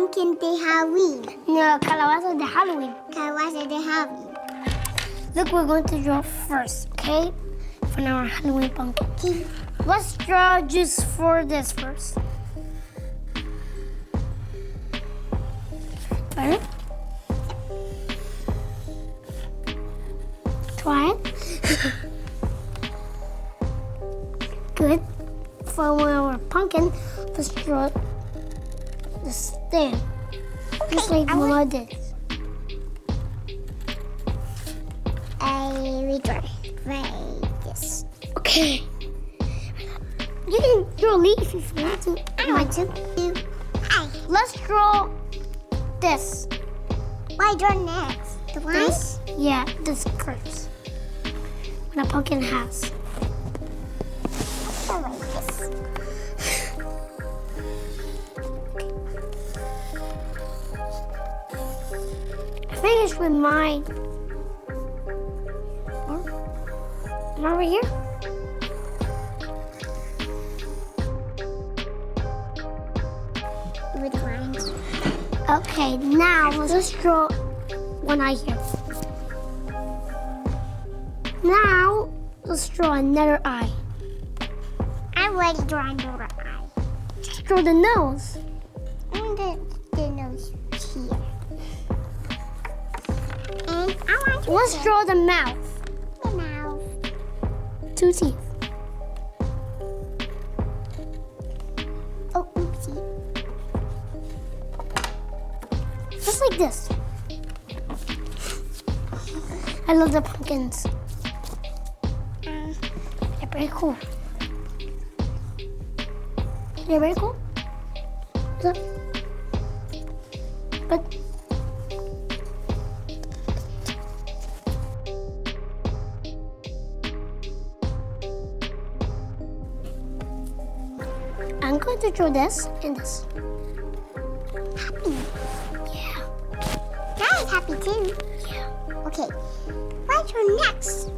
pumpkin de Halloween. No, calabaza de Halloween. Calabaza de Halloween. Look, we're going to draw first, okay? For our Halloween pumpkin. Okay. Let's draw just for this first. Better? Try it. Good. For our pumpkin, let's draw the stem. Just like Mama did. We draw like this. Okay. You can draw a leaf if you want to. I want to. Hi. Let's draw this. Why draw next? The one? This? Yeah, this curves. What a pumpkin has. I like this. I finished with mine. And over here? With lines. Okay, now let's draw one eye here. Now let's draw another eye. I already draw another eye. Just draw the nose. And the nose here. And I want to Let's draw the mouth. the mouth. 2 teeth. Oh, oopsie. Just like this. I love the pumpkins. They're very cool. They're very cool. Look. But I'm going to draw this and this. Happy. Yeah. That is happy too. Yeah. Okay. What's your next?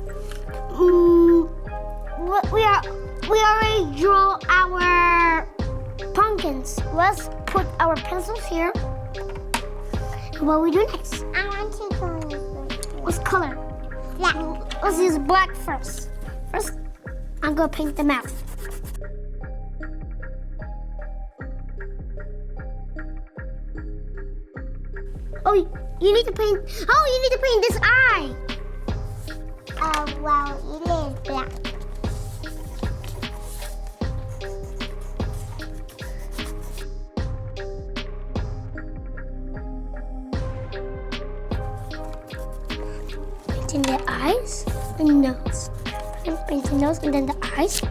We already draw our pumpkins. Let's put our pencils here. What we do next? I want to go with Let's color. black. Let's use black first. First, I'm gonna paint the mouth. Oh, you need to paint. Oh, you need to paint this eye. Well, it is black. Painting the eyes and nose. And painting nose and then the eyes.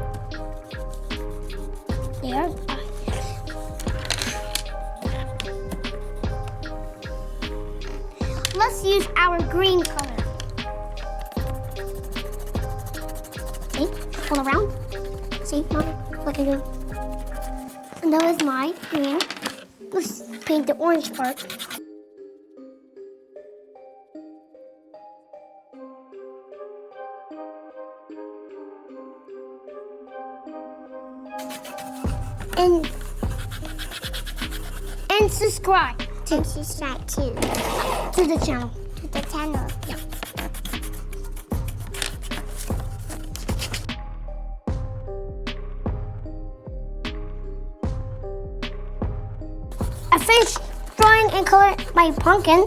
There, the eye. Let's use our green color. See, all around. See, Mom, look at you. And that was my green. Let's paint the orange part. And subscribe to Subscribe to the channel. the channel. Yeah. I finished drawing and coloring my pumpkin.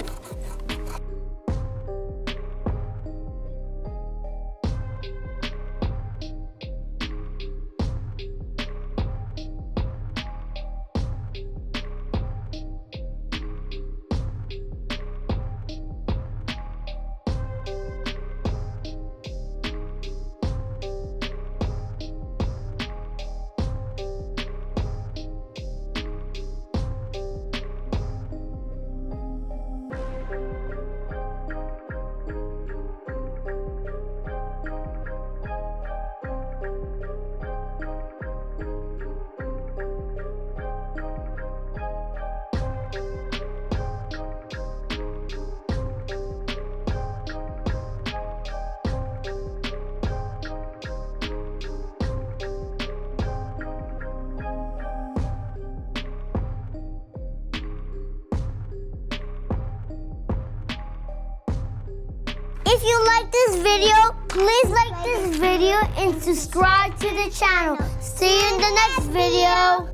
If you like this video, please like this video and subscribe to the channel. See you in the next video.